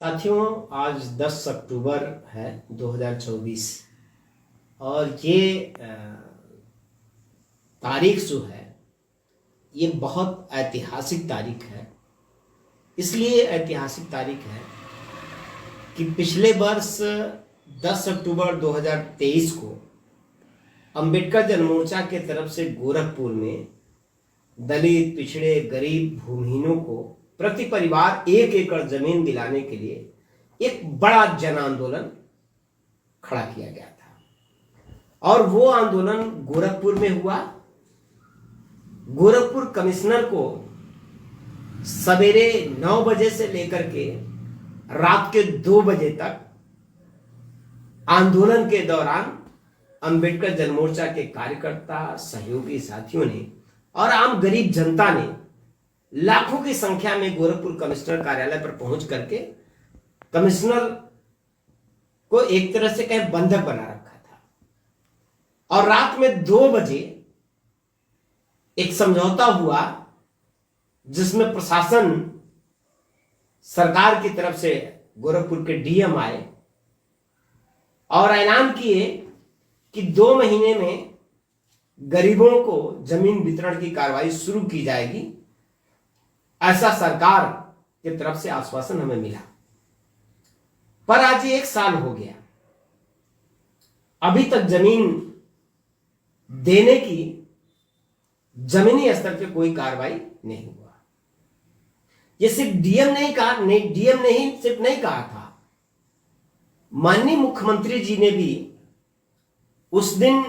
साथियों, आज 10 अक्टूबर है 2024 और ये तारीख जो है ये बहुत ऐतिहासिक तारीख है। इसलिए ऐतिहासिक तारीख है कि पिछले वर्ष 10 अक्टूबर 2023 को अंबेडकर जनमोर्चा के तरफ से गोरखपुर में दलित, पिछड़े, गरीब, भूमिहीनों को प्रति परिवार 1 एकड़ जमीन दिलाने के लिए एक बड़ा जन आंदोलन खड़ा किया गया था और वो आंदोलन गोरखपुर में हुआ। गोरखपुर कमिश्नर को सवेरे 9 बजे से लेकर के रात के 2 बजे तक आंदोलन के दौरान अंबेडकर जनमोर्चा के कार्यकर्ता, सहयोगी साथियों ने और आम गरीब जनता ने लाखों की संख्या में गोरखपुर कमिश्नर कार्यालय पर पहुंच करके कमिश्नर को एक तरह से कहें बंधक बना रखा था और रात में 2 बजे एक समझौता हुआ जिसमें प्रशासन, सरकार की तरफ से गोरखपुर के डीएम आए और ऐलान किए कि 2 महीने में गरीबों को जमीन वितरण की कार्रवाई शुरू की जाएगी। ऐसा सरकार की तरफ से आश्वासन हमें मिला, पर आज 1 साल हो गया, अभी तक जमीन देने की जमीनी स्तर पे कोई कार्रवाई नहीं हुआ। ये सिर्फ डीएम नहीं कहा, डीएम ने ही सिर्फ नहीं कहा था, माननीय मुख्यमंत्री जी ने भी उस दिन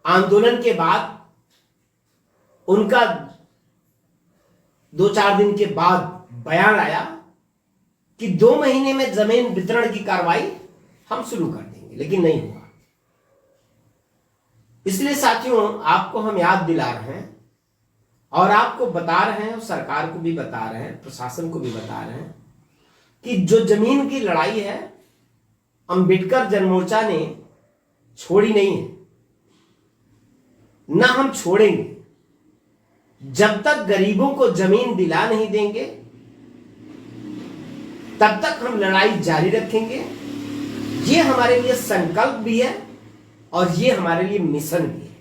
आंदोलन के बाद उनका 2-4 दिन के बाद बयान आया कि 2 महीने में जमीन वितरण की कार्रवाई हम शुरू कर देंगे, लेकिन नहीं हुआ। इसलिए साथियों, आपको हम याद दिला रहे हैं और आपको बता रहे हैं, सरकार को भी बता रहे हैं, प्रशासन को भी बता रहे हैं कि जो जमीन की लड़ाई है अंबेडकर जनमोर्चा ने छोड़ी नहीं है, ना हम छोड़ेंगे। जब तक गरीबों को जमीन दिला नहीं देंगे तब तक हम लड़ाई जारी रखेंगे। ये हमारे लिए संकल्प भी है और ये हमारे लिए मिशन भी है।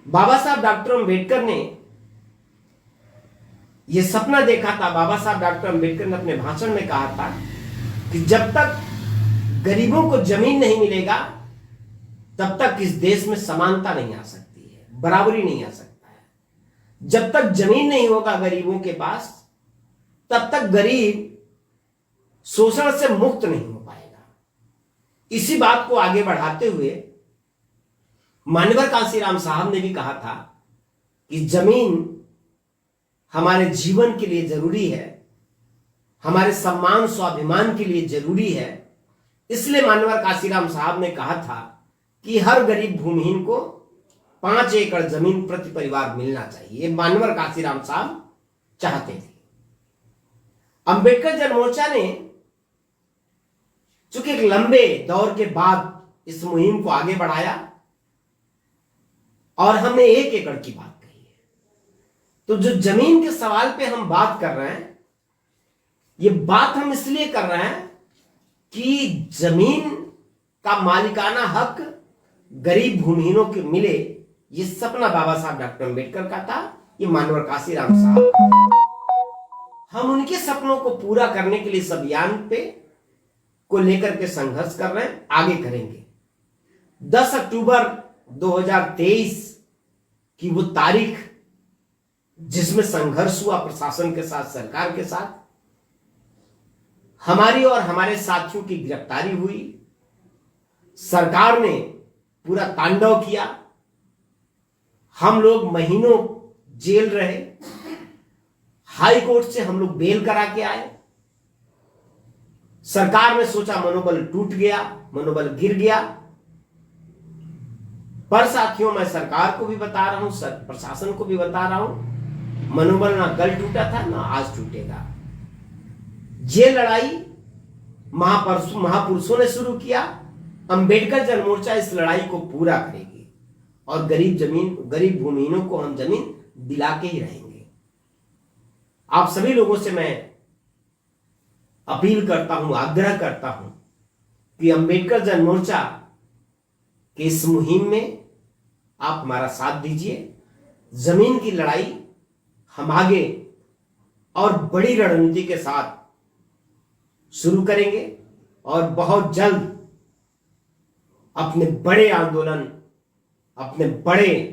बाबा साहब डॉक्टर अंबेडकर ने यह सपना देखा था। बाबा साहब डॉक्टर अंबेडकर ने अपने भाषण में कहा था कि जब तक गरीबों को जमीन नहीं मिलेगा तब तक इस देश में समानता नहीं आ सकती है, बराबरी नहीं आ सकती। जब तक जमीन नहीं होगा गरीबों के पास तब तक गरीब शोषण से मुक्त नहीं हो पाएगा। इसी बात को आगे बढ़ाते हुए मानवर कांशीराम साहब ने भी कहा था कि जमीन हमारे जीवन के लिए जरूरी है, हमारे सम्मान स्वाभिमान के लिए जरूरी है। इसलिए मानवर कांशीराम साहब ने कहा था कि हर गरीब भूमिहीन को 5 एकड़ जमीन प्रति परिवार मिलना चाहिए। मानवर कांशीराम साहब चाहते थे। अंबेडकर जनमोर्चा ने चूंकि एक लंबे दौर के बाद इस मुहिम को आगे बढ़ाया और हमने 1 एकड़ की बात कही है, तो जो जमीन के सवाल पे हम बात कर रहे हैं, ये बात हम इसलिए कर रहे हैं कि जमीन का मालिकाना हक गरीब भूमिहीनों के मिले। ये सपना बाबा साहब डॉक्टर अंबेडकर का था, ये मानवर कांशीराम साहब। हम उनके सपनों को पूरा करने के लिए इस अभियान पे को लेकर के संघर्ष कर रहे हैं, आगे करेंगे। 10 अक्टूबर 2023 की वो तारीख जिसमें संघर्ष हुआ प्रशासन के साथ, सरकार के साथ, हमारी और हमारे साथियों की गिरफ्तारी हुई, सरकार ने पूरा तांडव किया, हम लोग महीनों जेल रहे, हाई कोर्ट से हम लोग बेल करा के आए। सरकार ने सोचा मनोबल टूट गया, मनोबल गिर गया, पर साथियों मैं सरकार को भी बता रहा हूं, प्रशासन को भी बता रहा हूं, मनोबल ना कल टूटा था ना आज टूटेगा। ये लड़ाई महापुरुषों ने शुरू किया, अंबेडकर जनमोर्चा इस लड़ाई को पूरा करेगी और गरीब भूमिहीनों को हम जमीन दिला के ही रहेंगे। आप सभी लोगों से मैं अपील करता हूं, आग्रह करता हूं कि अंबेडकर जन मोर्चा के इस मुहिम में आप हमारा साथ दीजिए। जमीन की लड़ाई हम आगे और बड़ी रणनीति के साथ शुरू करेंगे और बहुत जल्द अपने बड़े आंदोलन, अपने बड़े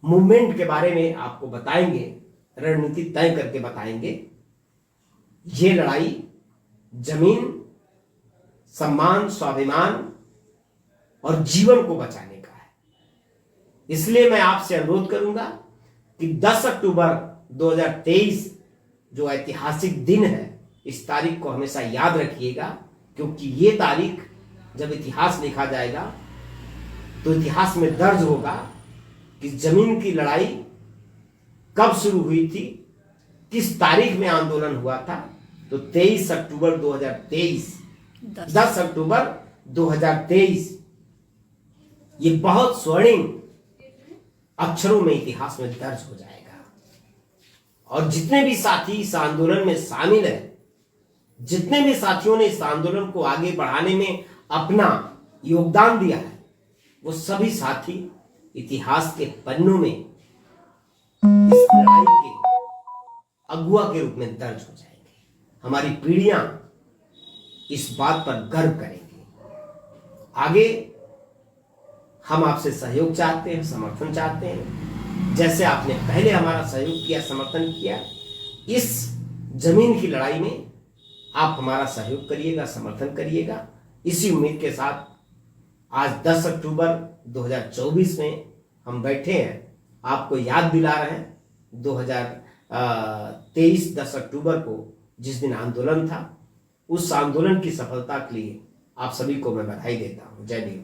मूवमेंट के बारे में आपको बताएंगे, रणनीति तय करके बताएंगे। ये लड़ाई जमीन, सम्मान, स्वाभिमान और जीवन को बचाने का है। इसलिए मैं आपसे अनुरोध करूंगा कि 10 अक्टूबर 2023 जो ऐतिहासिक दिन है, इस तारीख को हमेशा याद रखिएगा, क्योंकि ये तारीख जब इतिहास लिखा जाएगा तो इतिहास में दर्ज होगा कि जमीन की लड़ाई कब शुरू हुई थी, किस तारीख में आंदोलन हुआ था। तो 23 अक्टूबर 2023, 10 अक्टूबर 2023, ये बहुत स्वर्णिम अक्षरों में इतिहास में दर्ज हो जाएगा। और जितने भी साथी इस आंदोलन में शामिल है, जितने भी साथियों ने इस आंदोलन को आगे बढ़ाने में अपना योगदान दिया है, वो सभी साथी इतिहास के पन्नों में इस लड़ाई के अगुआ के रूप में दर्ज हो जाएंगे। हमारी पीढ़ियां इस बात पर गर्व करेंगी। आगे हम आपसे सहयोग चाहते हैं, समर्थन चाहते हैं। जैसे आपने पहले हमारा सहयोग किया, समर्थन किया, इस जमीन की लड़ाई में आप हमारा सहयोग करिएगा, समर्थन करिएगा। इसी उम्मीद के साथ आज 10 अक्टूबर 2024 में हम बैठे हैं, आपको याद दिला रहे हैं 2023 10 अक्टूबर को जिस दिन आंदोलन था, उस आंदोलन की सफलता के लिए आप सभी को मैं बधाई देता हूं। जय भीम।